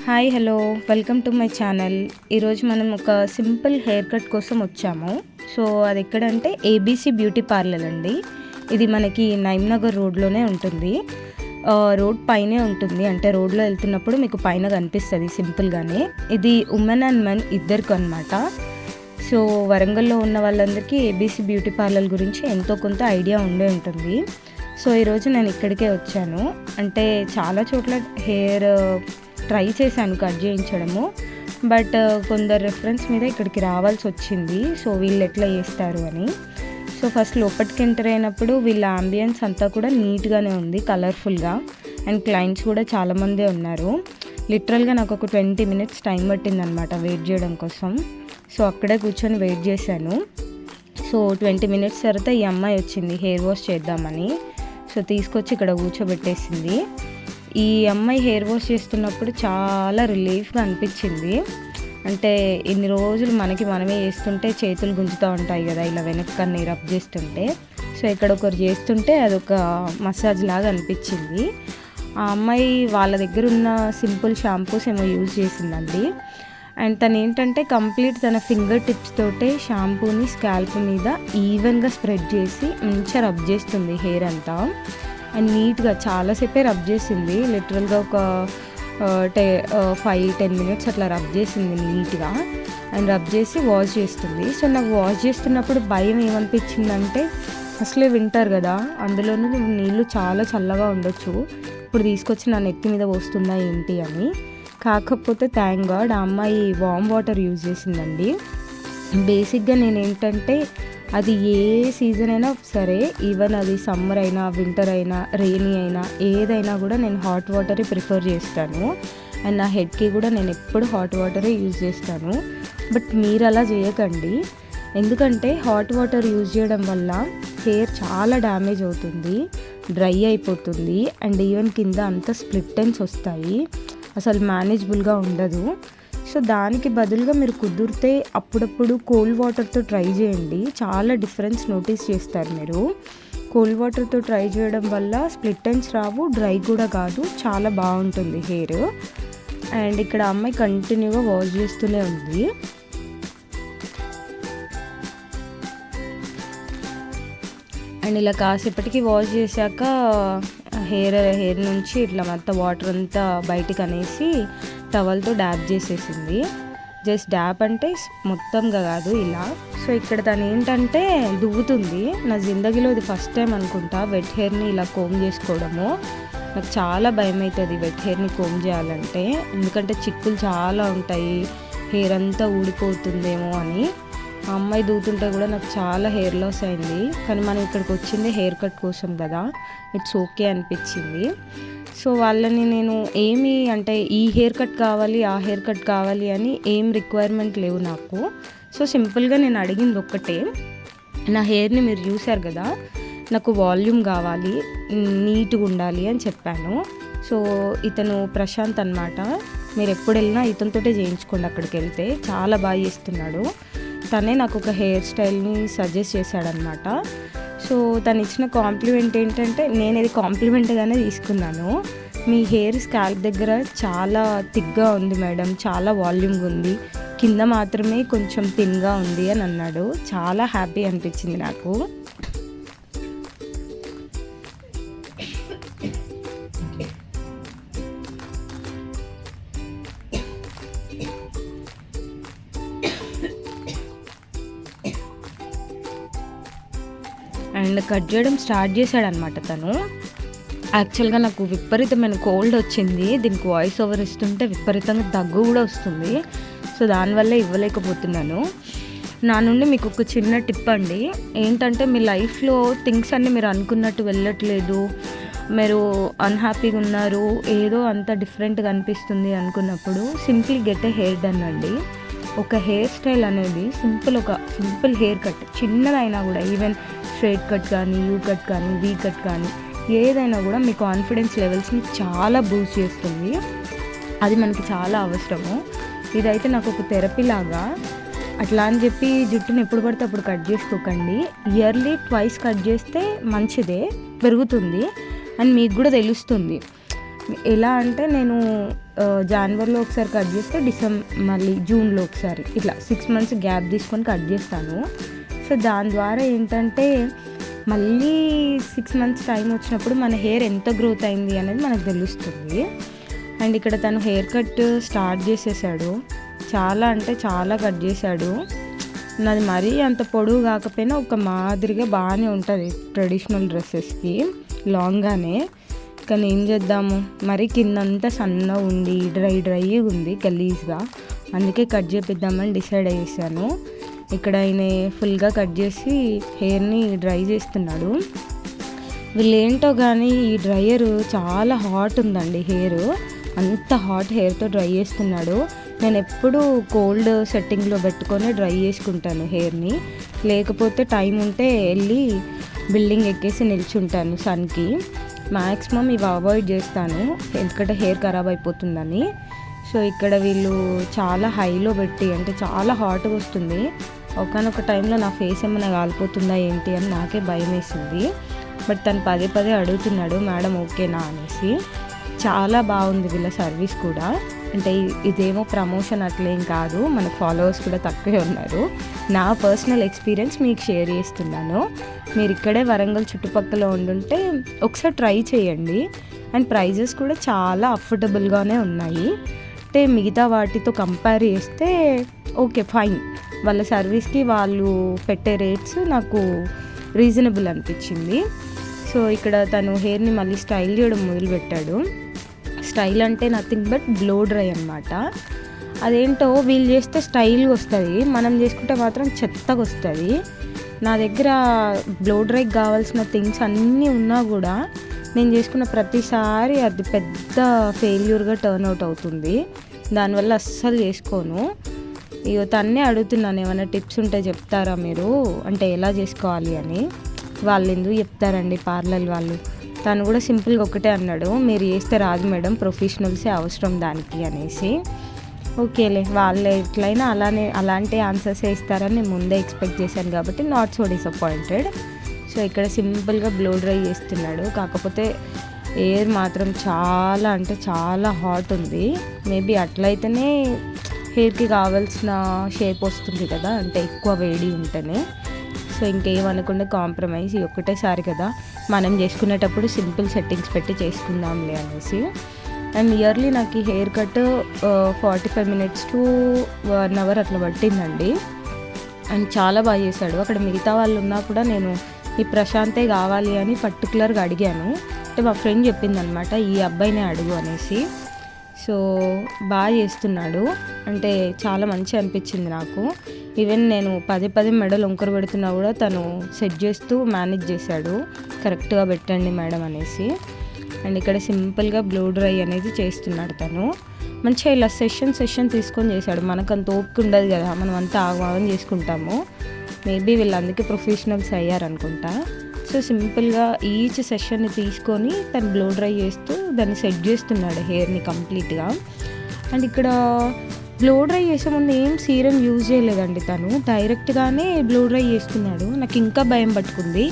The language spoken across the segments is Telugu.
Hi hello welcome to my channel. ఈరోజు మనం ఒక సింపుల్ హెయిర్ కట్ కోసం వచ్చాము. సో అది ఎక్కడంటే ఏబీసీ బ్యూటీ పార్లర్ అండి. ఇది మనకి నైమ్నగర్ రోడ్లోనే ఉంటుంది. రోడ్ పైనే ఉంటుంది, అంటే రోడ్లో వెళ్తున్నప్పుడు మీకు పైన కనిపిస్తుంది సింపుల్గానే. ఇది ఉమెన్ అండ్ మెన్ ఇద్దరికి అనమాట. సో వరంగల్లో ఉన్న వాళ్ళందరికీ ఏబీసీ బ్యూటీ పార్లర్ గురించి ఎంతో కొంత ఐడియా ఉండే ఉంటుంది. సో ఈరోజు నేను ఇక్కడికే వచ్చాను. అంటే చాలా చోట్ల హెయిర్ ట్రై చేశాను కట్ చేయించడము, బట్ కొందరు రెఫరెన్స్ మీద ఇక్కడికి రావాల్సి వచ్చింది. సో వీళ్ళు ఎట్లా చేస్తారు అని. సో ఫస్ట్ లోపలికి ఎంటర్ అయినప్పుడు వీళ్ళ అంబియన్స్ అంతా కూడా నీట్గానే ఉంది, కలర్ఫుల్గా. అండ్ క్లయింట్స్ కూడా చాలామందే ఉన్నారు. లిటరల్గా నాకు ఒక 20 minutes టైం పట్టిందనమాట వెయిట్ చేయడం కోసం. సో అక్కడే కూర్చొని వెయిట్ చేశాను. సో 20 minutes తర్వాత ఈ అమ్మాయి వచ్చింది హెయిర్ వాష్ చేద్దామని. సో తీసుకొచ్చి ఇక్కడ కూర్చోబెట్టేసింది. ఈ అమ్మాయి హెయిర్ వాష్ చేస్తున్నప్పుడు చాలా రిలీఫ్గా అనిపించింది. అంటే ఇన్ని రోజులు మనమే చేస్తుంటే చేతులు గుంజుతూ ఉంటాయి కదా, ఇలా వెనక్కన్ని రబ్ చేస్తుంటే. సో ఇక్కడ ఒకరు చేస్తుంటే అదొక మసాజ్ లాగా అనిపించింది. ఆ అమ్మాయి వాళ్ళ దగ్గర ఉన్న సింపుల్ షాంపూస్ ఏమో యూజ్ చేసిందండి. అండ్ తను ఏంటంటే కంప్లీట్ తన ఫింగర్ టిప్స్ తోటే షాంపూని స్కాల్ప్ మీద ఈవెన్గా స్ప్రెడ్ చేసి మంచిగా రబ్ చేస్తుంది హెయిర్ అంతా. అండ్ నీట్గా చాలాసేపే రబ్ చేసింది. లిటరల్గా ఒక 5-10 minutes అట్లా రబ్ చేసింది నీట్గా. అండ్ రబ్ చేసి వాష్ చేస్తుంది. సో నాకు వాష్ చేస్తున్నప్పుడు భయం ఏమనిపించిందంటే, అసలే వింటర్ కదా, అందులోనూ నీళ్ళు చాలా చల్లగా ఉండొచ్చు, ఇప్పుడు తీసుకొచ్చి నా నెత్తి మీద పోస్తుందా ఏంటి అని. కాకపోతే థ్యాంక్ గాడ్ ఆ అమ్మాయి వామ్ వాటర్ యూజ్ చేసిందండి. బేసిక్గా నేను ఏంటంటే అది ఏ సీజన్ అయినా సరే, ఈవెన్ అది సమ్మర్ అయినా వింటర్ అయినా రెయినీ అయినా ఏదైనా కూడా నేను హాట్ వాటరే ప్రిఫర్ చేస్తాను. అండ్ నా హెడ్కి కూడా నేను ఎప్పుడు హాట్ వాటరే యూజ్ చేస్తాను. బట్ మీరు అలా చేయకండి, ఎందుకంటే హాట్ వాటర్ యూజ్ చేయడం వల్ల హెయిర్ చాలా డ్యామేజ్ అవుతుంది, డ్రై అయిపోతుంది. అండ్ ఈవెన్ కింద అంతా స్ప్లిట్ ఎండ్స్ వస్తాయి, అసలు మేనేజబుల్గా ఉండదు. సో దానికి బదులుగా మీరు కుదిరితే అప్పుడప్పుడు కోల్డ్ వాటర్తో ట్రై చేయండి, చాలా డిఫరెన్స్ నోటీస్ చేస్తారు మీరు. కోల్డ్ వాటర్తో ట్రై చేయడం వల్ల స్ప్లిట్ ఎండ్స్ రావు, డ్రై కూడా కాదు, చాలా బాగుంటుంది హెయిర్. అండ్ ఇక్కడ అమ్మాయి కంటిన్యూగా వాష్ చేస్తూనే ఉంది. అండ్ ఇలా కాసేపటికి వాష్ చేశాక హెయిర్ నుంచి ఇట్లా మొత్తం వాటర్ అంతా బయటికి అనేసి టవల్తో డ్యాప్ చేసేసింది. జస్ట్ డ్యాప్ అంటే మొత్తంగా కాదు, ఇలా. సో ఇక్కడ తను ఏంటంటే దువ్వుతుంది. నా జిందగీలో ఇది ఫస్ట్ టైం అనుకుంటా వెట్ హెయిర్ని ఇలా కోమ్ చేసుకోవడము. నాకు చాలా భయం అవుతుంది వెట్ హెయిర్ని కోమ్ చేయాలంటే, ఎందుకంటే చిక్కులు చాలా ఉంటాయి, హెయిర్ అంతా ఊడిపోతుందేమో అని. ఆ అమ్మాయి దూతుంటే కూడా నాకు చాలా హెయిర్ లాస్ అయింది. కానీ మనం ఇక్కడికి వచ్చింది హెయిర్ కట్ కోసం కదా, ఇట్స్ ఓకే అనిపించింది. సో వాళ్ళని నేను ఏమి అంటే ఈ హెయిర్ కట్ కావాలి ఆ హెయిర్ కట్ కావాలి అని ఏం రిక్వైర్మెంట్ లేవు నాకు. సో సింపుల్గా నేను అడిగింది ఒక్కటే, నా హెయిర్ని మీరు చూశారు కదా, నాకు వాల్యూమ్ కావాలి, నీట్గా ఉండాలి అని చెప్పాను. సో ఇతను ప్రశాంత్ అన్నమాట. మీరు ఎప్పుడు వెళ్ళినా ఇతనితోటే చేయించుకోండి, అక్కడికి వెళ్తే చాలా బాగా చేస్తున్నాడు. తనే నాకు ఒక హెయిర్ స్టైల్ని సజెస్ట్ చేశాడనమాట. సో తను ఇచ్చిన కాంప్లిమెంట్ ఏంటంటే, నేను ఇది కాంప్లిమెంట్గానే తీసుకున్నాను. మీ హెయిర్ స్కాల్ప్ దగ్గర చాలా థిక్గా ఉంది మేడం, చాలా వాల్యూమ్గా ఉంది, కింద మాత్రమే కొంచెం థిన్గా ఉంది అని అన్నాడు. చాలా హ్యాపీ అనిపించింది నాకు. అండ్ కట్ చేయడం స్టార్ట్ చేశాడనమాట తను. యాక్చువల్గా నాకు విపరీతమైన కోల్డ్ వచ్చింది, దీనికి వాయిస్ ఓవర్ ఇస్తుంటే విపరీతంగా దగ్గు కూడా వస్తుంది. సో దానివల్ల ఇవ్వలేకపోతున్నాను. నా నుండి మీకు ఒక చిన్న టిప్ అండి, ఏంటంటే మీ లైఫ్లో థింగ్స్ అన్నీ మీరు అనుకున్నట్టు వెళ్ళట్లేదు, మీరు అన్హ్యాపీగా ఉన్నారు, ఏదో అంత డిఫరెంట్గా అనిపిస్తుంది అనుకున్నప్పుడు simply get a hair done అండి. ఒక హెయిర్ స్టైల్ అనేది సింపుల్ హెయిర్ కట్ చిన్నదైనా కూడా, ఈవెన్ స్ట్రైట్ కట్ కానీ యూ కట్ కానీ వీ కట్ కానీ ఏదైనా కూడా మీ కాన్ఫిడెన్స్ లెవెల్స్ని చాలా బూస్ట్ చేస్తుంది. అది మనకి చాలా అవసరము. ఇదైతే నాకు ఒక థెరపీ లాగా. అట్లా అని చెప్పి జుట్టుని ఎప్పుడు పడితే అప్పుడు కట్ చేసుకోకండి. ఇయర్లీ 2 కట్ చేస్తే మంచిదే, పెరుగుతుంది. అండ్ మీకు కూడా తెలుస్తుంది. ఎలా అంటే నేను జనవరిలో ఒకసారి కట్ చేస్తే మళ్ళీ జూన్లో ఒకసారి, ఇట్లా 6 months గ్యాప్ తీసుకొని కట్ చేస్తాను. సో దాని ద్వారా ఏంటంటే మళ్ళీ 6 months టైం వచ్చినప్పుడు మన హెయిర్ ఎంత గ్రోత్ అయింది అనేది మనకు తెలుస్తుంది. అండ్ ఇక్కడ తను హెయిర్ కట్ స్టార్ట్ చేసేసాడు. చాలా అంటే చాలా కట్ చేశాడు. నాది మరీ అంత పొడవు కాకపోయినా ఒక మాదిరిగా బాగానే ఉంటుంది ట్రెడిషనల్ డ్రెస్సెస్కి, లాంగ్గానే. కానీ ఏం చేద్దాము, మరీ కిందంతా సన్నగా ఉండి డ్రై ఉంది గలీజ్గా, అందుకే కట్ చేపిద్దామని డిసైడ్ అయ్యేసాను. ఇక్కడ ఆయన ఫుల్గా కట్ చేసి హెయిర్ని డ్రై చేస్తున్నాడు. వీళ్ళేంటో కానీ ఈ డ్రైయర్ చాలా హాట్ ఉందండి, హెయిర్ అంత హాట్ హెయిర్తో డ్రై చేస్తున్నాడు. నేను ఎప్పుడు కోల్డ్ సెట్టింగ్లో పెట్టుకొని డ్రై చేసుకుంటాను హెయిర్ని, లేకపోతే టైం ఉంటే వెళ్ళి బిల్డింగ్ ఎక్కేసి నిల్చుంటాను సన్కి. మ్యాక్సిమం ఇవి అవాయిడ్ చేస్తాను ఎందుకంటే హెయిర్ ఖరాబ్ అయిపోతుందని. సో ఇక్కడ వీళ్ళు చాలా హైలో పెట్టి, అంటే చాలా హాట్గా వస్తుంది. ఒకనొక టైంలో నా ఫేస్ ఏమైనా కాలిపోతుందా ఏంటి అని నాకే భయం వేసింది. బట్ తను పదే అడుగుతున్నాడు మేడం ఓకేనా అనేసి. చాలా బాగుంది వీళ్ళ సర్వీస్ కూడా. అంటే ఇదేమో ప్రమోషన్ అట్లేం కాదు, మనకు ఫాలోవర్స్ కూడా తక్కువే ఉన్నారు. నా పర్సనల్ ఎక్స్పీరియన్స్ మీకు షేర్ చేస్తున్నాను. మీరు ఇక్కడే వరంగల్ చుట్టుపక్కల ఉండుంటే ఒకసారి ట్రై చేయండి. అండ్ ప్రైజెస్ కూడా చాలా అఫోర్డబుల్గానే ఉన్నాయి. అంటే మిగతా వాటితో కంపేర్ చేస్తే ఓకే ఫైన్, వాళ్ళ సర్వీస్కి వాళ్ళు పెట్టే రేట్స్ నాకు రీజనబుల్ అనిపించింది. సో ఇక్కడ తను హెయిర్ని మళ్ళీ స్టైల్ చేయడం మొదలుపెట్టాడు. స్టైల్ అంటే నథింగ్ బట్ బ్లో డ్రై అనమాట. అదేంటో వీళ్ళు చేస్తే స్టైల్గా వస్తుంది, మనం చేసుకుంటే మాత్రం చెత్తగా వస్తుంది. నా దగ్గర బ్లో డ్రైకి కావాల్సిన థింగ్స్ అన్నీ ఉన్నా కూడా నేను చేసుకున్న ప్రతిసారి అది పెద్ద ఫెయిల్యూర్గా టర్న్ అవుట్ అవుతుంది. దానివల్ల అస్సలు చేసుకోను. ఇక తన్నే అడుగుతున్నాను ఏమైనా టిప్స్ ఉంటే చెప్తారా మీరు, అంటే ఎలా చేసుకోవాలి అని. వాళ్ళు ఎందుకు చెప్తారండి పార్లర్ వాళ్ళు. తను కూడా సింపుల్గా ఒకటే అన్నాడు, మీరు చేస్తే రాదు మేడం, ప్రొఫెషనల్సే అవసరం దానికి అనేసి. ఓకేలే, వాళ్ళు ఎట్లయినా అలాంటి ఆన్సర్సే ఇస్తారని నేను ముందే ఎక్స్పెక్ట్ చేశాను కాబట్టి నాట్ సో డిసప్పాయింటెడ్. సో ఇక్కడ సింపుల్గా బ్లో డ్రై చేస్తున్నాడు. కాకపోతే ఎయిర్ మాత్రం చాలా అంటే చాలా హాట్ ఉంది. మేబీ అట్లయితేనే హెయిర్కి కావాల్సిన షేప్ వస్తుంది కదా, అంటే ఎక్కువ వేడి ఉంటేనే. సో ఇంకేమనకుండా కాంప్రమైజ్, ఒక్కటేసారి కదా మనం చేసుకునేటప్పుడు సింపుల్ సెట్టింగ్స్ పెట్టి చేసుకుందాంలే అనేసి. అండ్ ఇయర్లీ నాకు ఈ hair cut 45 minutes to 1 hour అట్లా పట్టిందండి. అండ్ చాలా బాగా చేశాడు. అక్కడ మిగతా వాళ్ళు ఉన్నా కూడా నేను ఈ ప్రశాంతే కావాలి అని పర్టికులర్గా అడిగాను. అంటే మా ఫ్రెండ్ చెప్పింది అనమాట ఈ అబ్బాయినే అడుగు అనేసి. సో బాగా చేస్తున్నాడు, అంటే చాలా మంచి అనిపించింది నాకు. ఈవెన్ నేను పదే మెడలు వంకర పెడుతున్నా కూడా తను సెట్ చేస్తూ మేనేజ్ చేశాడు, కరెక్ట్గా పెట్టండి మేడం అనేసి. అండ్ ఇక్కడ సింపుల్గా బ్లో డ్రై అనేది చేస్తున్నాడు తను. మంచిగా ఇలా సెషన్ తీసుకొని చేశాడు. మనకు అంత ఓపిక ఉండదు కదా, మనం అంతా ఆగం చేసుకుంటాము. మేబీ వీళ్ళు అందుకే ప్రొఫెషనల్స్ అయ్యారనుకుంటా. సో సింపుల్గా ఈచ్ సెషన్ని తీసుకొని తను బ్లో డ్రై చేస్తూ దాన్ని సెట్ చేస్తున్నాడు హెయిర్ని కంప్లీట్గా. అండ్ ఇక్కడ బ్లో డ్రై చేసే ముందు ఏం సీరం యూజ్ చేయలేదండి, తను డైరెక్ట్గానే బ్లో డ్రై చేస్తున్నాడు. నాకు ఇంకా భయం పట్టుకుంది,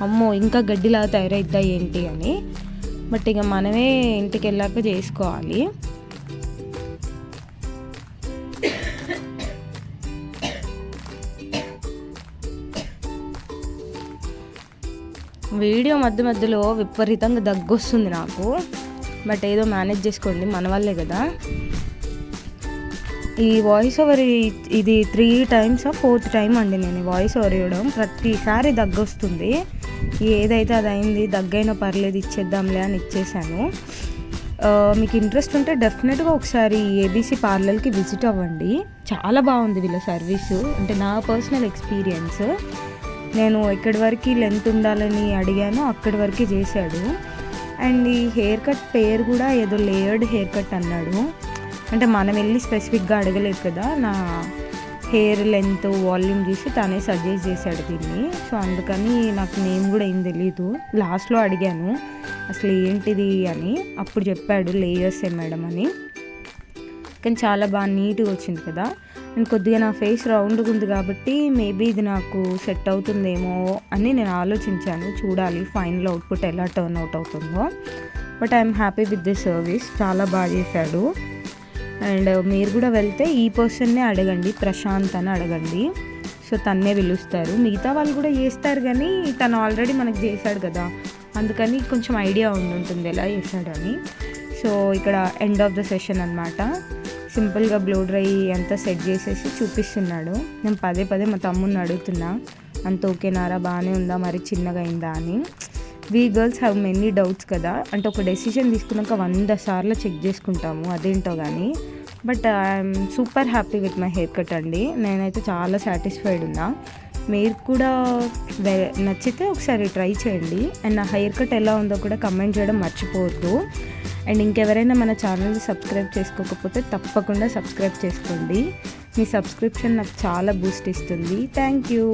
అమ్మో ఇంకా గడ్డిలా తయారైద్దా ఏంటి అని. బట్ ఇక మనమే ఇంటికి వెళ్ళాక చేసుకోవాలి. వీడియో మధ్యలో విపరీతంగా దగ్గు వస్తుంది నాకు, బట్ ఏదో మేనేజ్ చేసుకోండి, మన వాళ్ళే కదా. ఈ వాయిస్ ఓవర్ ఇది 3 times 4th time అండి నేను వాయిస్ ఓవర్ ఇవ్వడం. ప్రతిసారి దగ్గు వస్తుంది. ఏదైతే అది అయింది, దగ్గైనా పర్లేదు ఇచ్చేద్దాంలే అని ఇచ్చేసాను. మీకు ఇంట్రెస్ట్ ఉంటే డెఫినెట్గా ఒకసారి ఏబీసీ పార్లర్కి విజిట్ అవ్వండి. చాలా బాగుంది వీళ్ళ సర్వీసు, అంటే నా పర్సనల్ ఎక్స్పీరియన్స్. నేను ఎక్కడి వరకు లెంత్ ఉండాలని అడిగానో అక్కడి వరకు చేశాడు. అండ్ ఈ హెయిర్ కట్ పేరు కూడా ఏదో లేయర్డ్ హెయిర్ కట్ అన్నాడు. అంటే మనం వెళ్ళి స్పెసిఫిక్గా అడగలేదు కదా, నా హెయిర్ లెంత్ వాల్యూమ్ చూసి తనే సజెస్ట్ చేశాడు దీన్ని. సో అందుకని నాకు నేమ్ కూడా ఏం తెలీదు. లాస్ట్లో అడిగాను అసలు ఏంటిది అని, అప్పుడు చెప్పాడు లేయర్సే మేడం అని. కానీ చాలా బాగా నీట్గా వచ్చింది కదా. అండ్ కొద్దిగా నా ఫేస్ రౌండ్గా ఉంది కాబట్టి మేబీ ఇది నాకు సెట్ అవుతుందేమో అని నేను ఆలోచించాను. చూడాలి ఫైనల్ అవుట్పుట్ ఎలా టర్న్ అవుట్ అవుతుందో. But I'm happy with this service, చాలా బాగా చేశాడు. అండ్ మీరు కూడా వెళ్తే ఈ పర్సన్నే అడగండి, ప్రశాంత్ అని అడగండి. సో తన్నే పిలుస్తారు. మిగతా వాళ్ళు కూడా చేస్తారు కానీ తను ఆల్రెడీ మనకు చేశాడు కదా, అందుకని కొంచెం ఐడియా ఉంటుంది ఎలా చేశాడని. సో ఇక్కడ ఎండ్ ఆఫ్ ద సెషన్ అనమాట. సింపుల్గా బ్లో డ్రై అంతా సెట్ చేసేసి చూపిస్తున్నాడు. నేను పదే పదే మా తమ్ముడిని అడుగుతున్నా, అంత ఓకేనారా, బాగానే ఉందా, మరి చిన్నగా అయిందా అని. We girls have many doubts కదా, అంటే ఒక డెసిషన్ తీసుకున్నాక 100 సార్లు చెక్ చేసుకుంటాము, అదేంటో కానీ. But I'm super happy with my hair cut అండి. నేనైతే చాలా సాటిస్ఫైడ్ ఉన్నా. మీరు కూడా నచ్చితే ఒకసారి ట్రై చేయండి. అండ్ నా హెయిర్ కట్ ఎలా ఉందో కూడా కమెంట్ చేయడం మర్చిపోవద్దు. అండ్ ఇంకెవరైనా మన ఛానల్ని సబ్స్క్రైబ్ చేసుకోకపోతే తప్పకుండా సబ్స్క్రైబ్ చేసుకోండి. మీ సబ్స్క్రిప్షన్ నాకు చాలా బూస్ట్ ఇస్తుంది. Thank you.